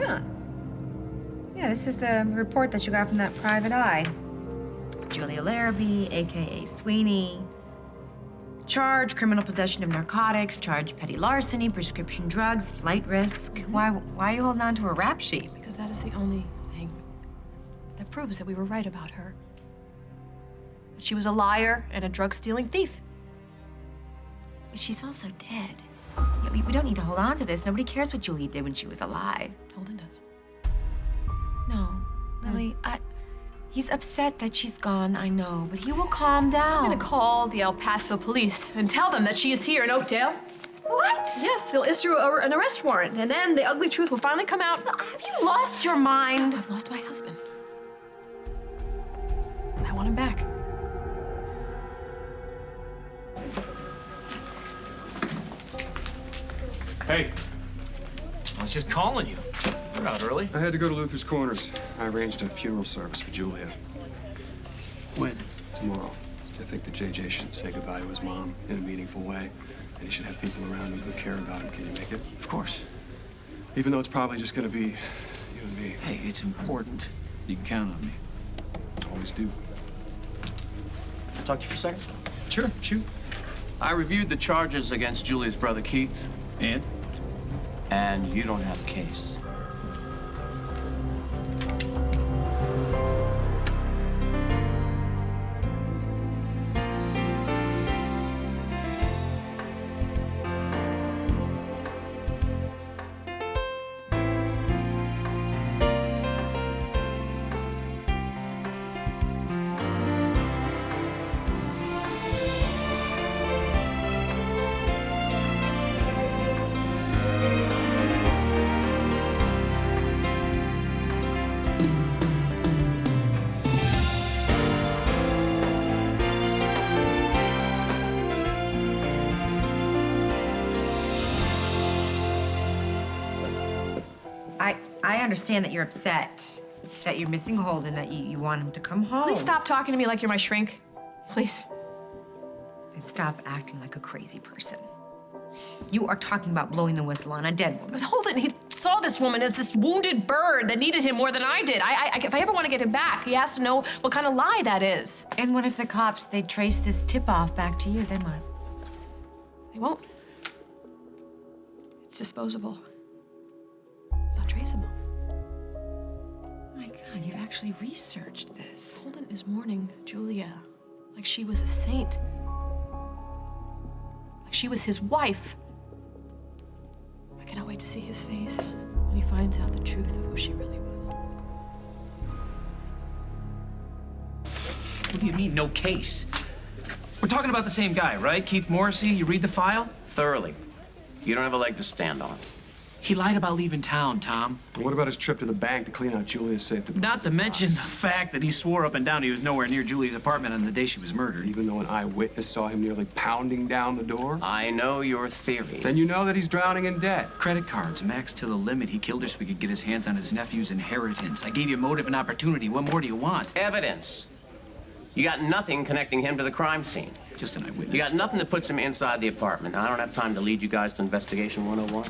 Yeah. Yeah, this is the report that you got from that private eye. Julia Larrabee, a.k.a. Sweeney. Charge, criminal possession of narcotics, charge petty larceny, prescription drugs, flight risk. Why are you holding on to a rap sheet? Because that is the only thing that proves that we were right about her. That she was a liar and a drug-stealing thief. But she's also dead. Yeah, we don't need to hold on to this. Nobody cares what Julia did when she was alive. Holden does. No, Lily, he's upset that she's gone, I know, but he will calm down. I'm gonna call the El Paso police and tell them that she is here in Oakdale. What? Yes, they'll issue an arrest warrant, and then the ugly truth will finally come out. Have you lost your mind? I've lost my husband. And I want him back. Hey, I was just calling you. You're out early. I had to go to Luther's Corners. I arranged a funeral service for Julia. When? Tomorrow. I think that JJ should say goodbye to his mom in a meaningful way. And he should have people around him who care about him. Can you make it? Of course. Even though it's probably just gonna be you and me. Hey, it's important. You can count on me. Always do. I'll talk to you for a second. Sure, shoot. I reviewed the charges against Julia's brother, Keith, And you don't have a case. I understand that you're upset, that you're missing Holden, that you want him to come home. Please stop talking to me like you're my shrink. Please. And stop acting like a crazy person. You are talking about blowing the whistle on a dead woman. But Holden, he saw this woman as this wounded bird that needed him more than I did. If I ever want to get him back, he has to know what kind of lie that is. And what if the cops, they trace this tip-off back to you, then what? They won't. It's disposable. It's not traceable. My God, you've actually researched this. Holden is mourning Julia like she was a saint. Like she was his wife. I cannot wait to see his face when he finds out the truth of who she really was. what do you mean, no case? We're talking about the same guy, right? Keith Morrissey, you read the file? Thoroughly. You don't have a leg to stand on. He lied about leaving town, Tom. And what about his trip to the bank to clean out Julia's safe deposit Not to mention the box? fact that he swore up and down he was nowhere near Julia's apartment on the day she was murdered. Even though an eyewitness saw him nearly pounding down the door? I know your theory. Then you know that he's drowning in debt. Credit cards, maxed to the limit. He killed her so he could get his hands on his nephew's inheritance. I gave you motive and opportunity. What more do you want? Evidence. You got nothing connecting him to the crime scene. Just an eyewitness. You got nothing that puts him inside the apartment. Now, I don't have time to lead you guys to Investigation 101.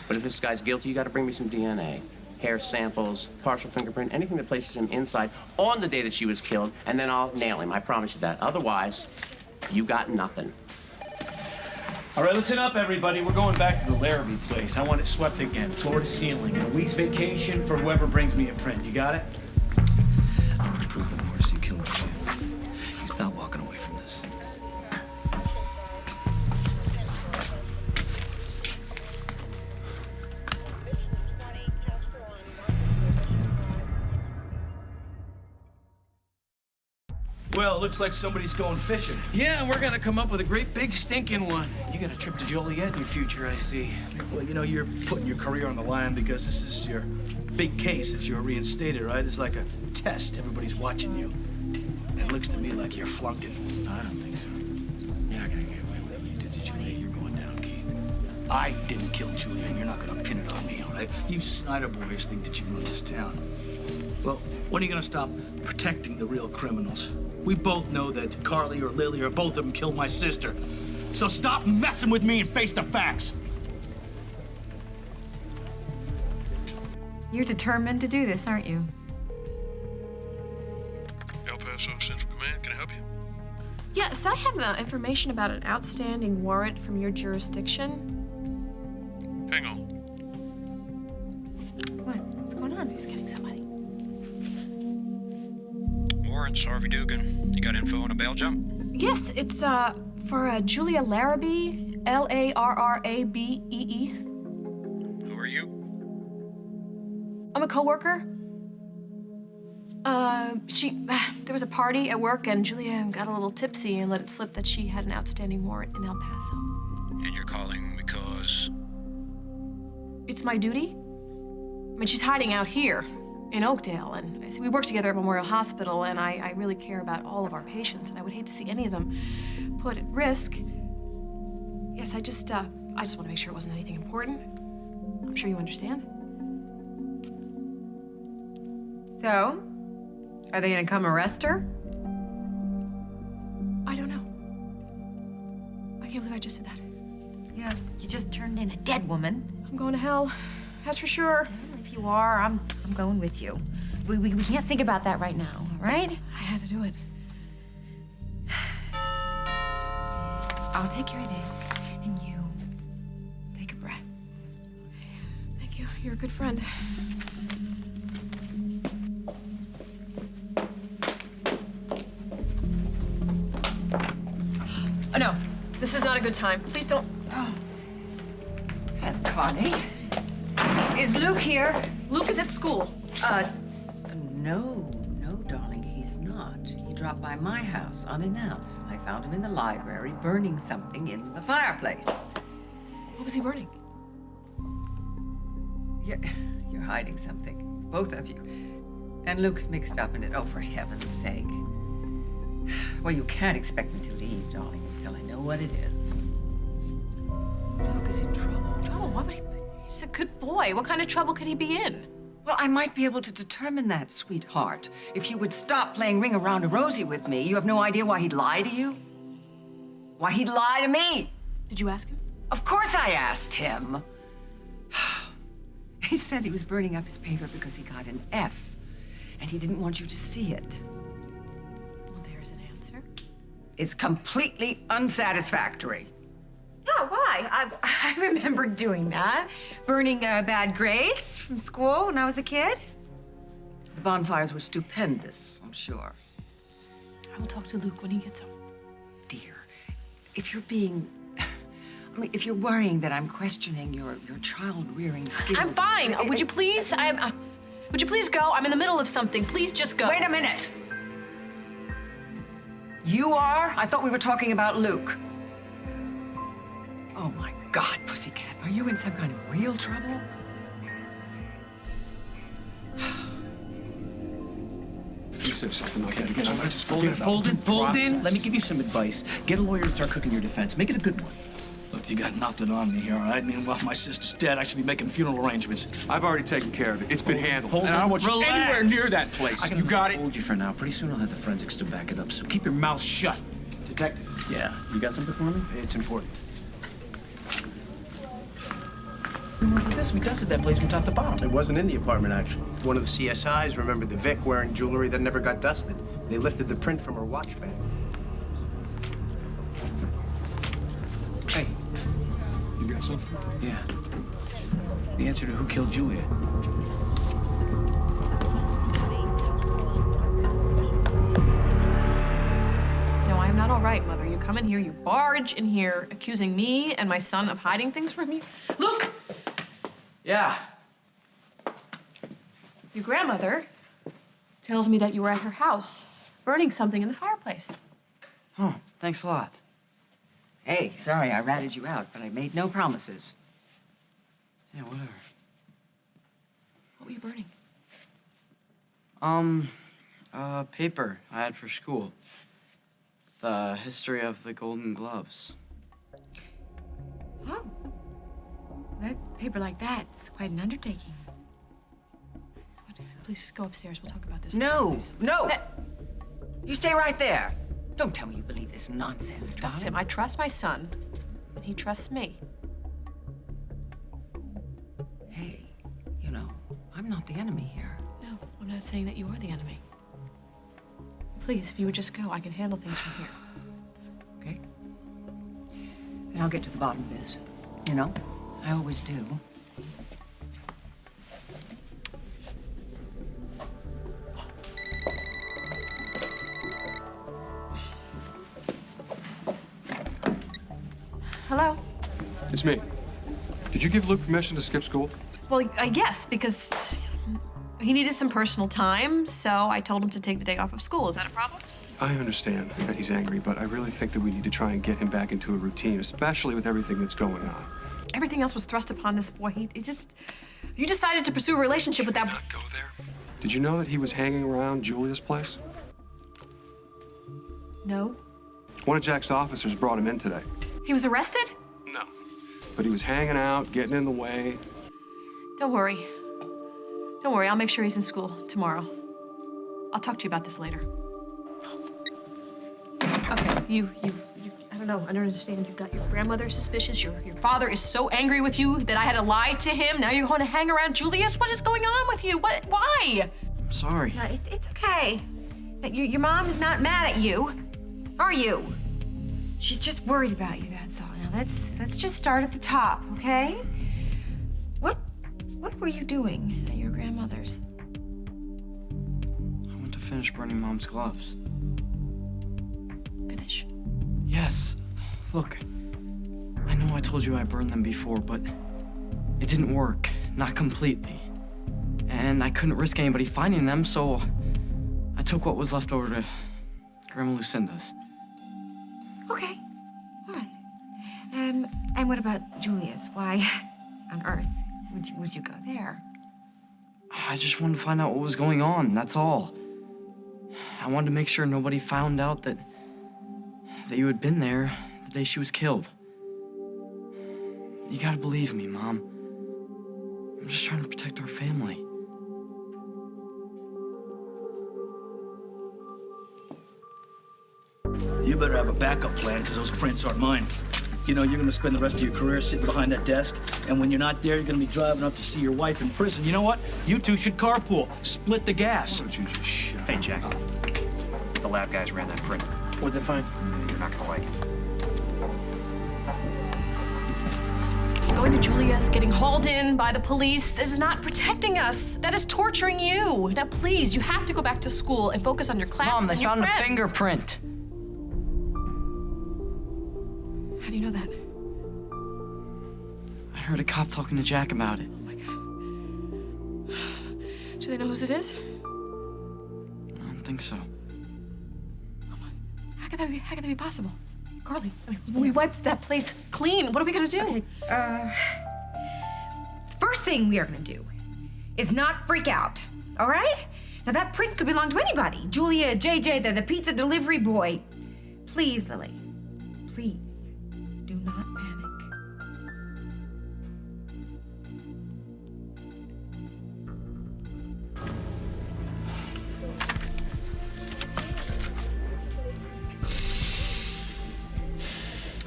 But if this guy's guilty, you got to bring me some DNA. Hair samples, partial fingerprint, anything that places him inside on the day that she was killed, and then I'll nail him. I promise you that. Otherwise, you got nothing. All right, listen up, everybody. We're going back to the Larrabee place. I want it swept again, floor to ceiling, and a week's vacation for whoever brings me a print. You got it? I want to prove that Morrissey killed Jim. He's not walking away from this. Well, it looks like somebody's going fishing. Yeah, and we're gonna come up with a great big stinking one. You got a trip to Joliet in your future, I see. Well, you know, you're putting your career on the line because this is your big case that you're reinstated, right? It's like a test. Everybody's watching you. It looks to me like you're flunking. I don't think so. You're not gonna get away with what you did to Julia. You're going down, Keith. I didn't kill Julia, and you're not gonna pin it on me, all right? You Snyder boys think that you run this town. Well, when are you gonna stop protecting the real criminals? We both know that Carly or Lily or both of them killed my sister. So stop messing with me and face the facts. You're determined to do this, aren't you? El Paso Central Command, can I help you? Yes, I have information about an outstanding warrant from your jurisdiction. Hang on. What? What's going on? He's getting somebody. Warrants, Harvey Dugan. You got info on a bail jump? Yes, it's for Julia Larrabee, Larrabee. Who are you? I'm a coworker. There was a party at work and Julia got a little tipsy and let it slip that she had an outstanding warrant in El Paso. And you're calling because... It's my duty. I mean, she's hiding out here in Oakdale, and we work together at Memorial Hospital, and I really care about all of our patients, and I would hate to see any of them put at risk. Yes, I just want to make sure it wasn't anything important. I'm sure you understand. So, are they gonna come arrest her? I don't know. I can't believe I just did that. Yeah, you just turned in a dead woman. I'm going to hell, that's for sure. If you are, I'm going with you. We can't think about that right now, all right? I had to do it. I'll take care of this, and you take a breath. Thank you. You're a good friend. Oh, no. This is not a good time. Please don't. Oh. And Connie? Is Luke here? Luke is at school. No, darling, he's not. He dropped by my house unannounced. I found him in the library burning something in the fireplace. What was he burning? You're hiding something, both of you. And Luke's mixed up in it. Oh, for heaven's sake. Well, you can't expect me to leave, darling, until I know what it is. Luke is in trouble. Trouble? Why would he? He's a good boy. What kind of trouble could he be in? Well, I might be able to determine that, sweetheart. If you would stop playing ring around a rosy with me, you have no idea why he'd lie to you? Why he'd lie to me? Did you ask him? Of course I asked him. He said he was burning up his paper because he got an F, and he didn't want you to see it. Well, there's an answer. It's completely unsatisfactory. Yeah, why? I remember doing that. Burning bad grades from school when I was a kid. The bonfires were stupendous, I'm sure. I will talk to Luke when he gets home. Dear, if you're being... if you're worrying that I'm questioning your child-rearing skills... I'm fine. Would you please? Would you please go? I'm in the middle of something. Please just go. Wait a minute. You are? I thought we were talking about Luke. Oh, my God, Pussycat. Are you in some kind of real trouble? You said something like that again. I just Pulled in. Let me give you some advice. Get a lawyer to start cooking your defense. Make it a good one. Look, you got nothing on me here, all right? Meanwhile, my sister's dead. I should be making funeral arrangements. I've already taken care of it. It's been handled. hold And I don't on. want you Relax. anywhere near that place. I can You got it? hold you for now. Pretty soon I'll have the forensics to back it up, so keep your mouth shut. Detective, Yeah. You got something for me? it's important. This, we dusted that place from top to bottom. It wasn't in the apartment, actually. One of the CSIs remembered the Vic wearing jewelry that never got dusted. They lifted the print from her watch band. Hey. You got something? Yeah. The answer to who killed Julia. No, I am not all right, Mother. You come in here, you barge in here, accusing me and my son of hiding things from you. Luke! Yeah. Your grandmother tells me that you were at her house, burning something in the fireplace. Oh, thanks a lot. Hey, sorry I ratted you out, but I made no promises. Yeah, whatever. What were you burning? Paper I had for school. The history of the Golden Gloves. Oh. That paper like that's quite an undertaking. Please go upstairs. We'll talk about this. No, Please. no. You stay right there. Don't tell me you believe this nonsense, Trust him. darling. I trust my son, and he trusts me. Hey, you know, I'm not the enemy here. No, I'm not saying that you are the enemy. Please, if you would just go, I can handle things from here. Okay? Then I'll get to the bottom of this. You know, I always do. Hello? It's me. Did you give Luke permission to skip school? Well, yes, because he needed some personal time, so I told him to take the day off of school. Is that a problem? I understand that he's angry, but I really think that we need to try and get him back into a routine, especially with everything that's going on. Everything else was thrust upon this boy. You decided to pursue a relationship with that. Not go there. Did you know that he was hanging around Julia's place? No. One of Jack's officers brought him in today. He was arrested? No. But he was hanging out, getting in the way. Don't worry. Don't worry, I'll make sure he's in school tomorrow. I'll talk to you about this later. Okay, I don't know, I don't understand. You've got your grandmother suspicious, your father is so angry with you that I had to lie to him. Now you're going to hang around Julius? What is going on with you? Why? I'm sorry. No, it's okay. Your mom's not mad at you, are you? She's just worried about you, that's all. Now, let's just start at the top, okay? What were you doing at your grandmother's? I went to finish burning Mom's gloves. Finish. Yes. Look, I know I told you I burned them before, but it didn't work. Not completely. And I couldn't risk anybody finding them, so I took what was left over to Grandma Lucinda's. Okay, all right. And what about Julia's? Why on earth would you go there? I just wanted to find out what was going on, that's all. I wanted to make sure nobody found out that you had been there the day she was killed. You gotta believe me, Mom. I'm just trying to protect our family. You better have a backup plan, because those prints aren't mine. You know, you're gonna spend the rest of your career sitting behind that desk, and when you're not there, you're gonna be driving up to see your wife in prison. You know what? You two should carpool. Split the gas. Why don't you just shut Hey, up? Jack. The lab guys ran that print. What'd they find? You're not gonna like it. Going to Julius, getting hauled in by the police is not protecting us. That is torturing you. Now, please, you have to go back to school and focus on your classes Mom, they and your found a friends. fingerprint. How do you know that? I heard a cop talking to Jack about it. Oh my God. Do they know whose it is? I don't think so. How could that be possible? Carly, I mean, we wiped that place clean. What are we gonna do? Okay, first thing we are gonna do is not freak out, all right? Now that print could belong to anybody. Julia, JJ, the pizza delivery boy. Please, Lily, please, do not panic.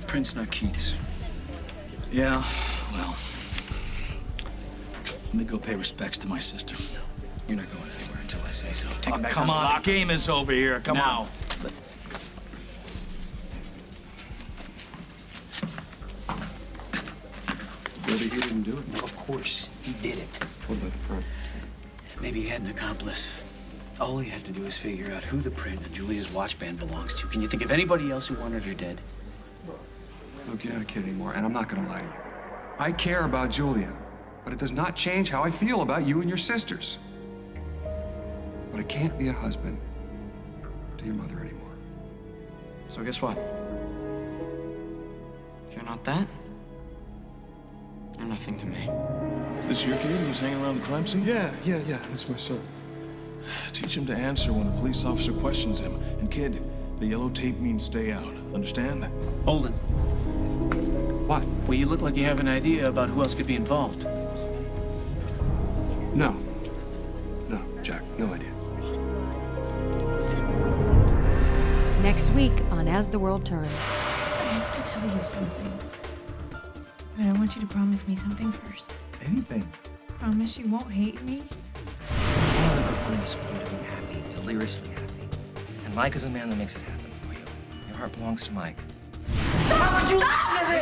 Print's not Keith's. Yeah, well, let me go pay respects to my sister. You're not going anywhere until I say so. Take Oh, him back come down to the on, locker. the game is over here. Come Now. on. Maybe he didn't do it. No, of course, he did it. What about the print? Maybe he had an accomplice. All you have to do is figure out who the print and Julia's watch band belongs to. Can you think of anybody else who wanted her dead? Look, you're not a kid anymore, and I'm not gonna lie to you. I care about Julia, but it does not change how I feel about you and your sisters. But I can't be a husband to your mother anymore. So guess what? If you're not that, you're nothing to me. Is this your kid who's hanging around the crime scene? Yeah, that's my son. Teach him to answer when a police officer questions him. And kid, the yellow tape means stay out. Understand? Holden. What? Well, you look like you have an idea about who else could be involved. No, Jack, no idea. Next week on As the World Turns. I have to tell you something. But I want you to promise me something first. Anything. Promise you won't hate me? All I've ever wanted is for you to be happy, deliriously happy. And Mike is a man that makes it happen for you. Your heart belongs to Mike. Stop it!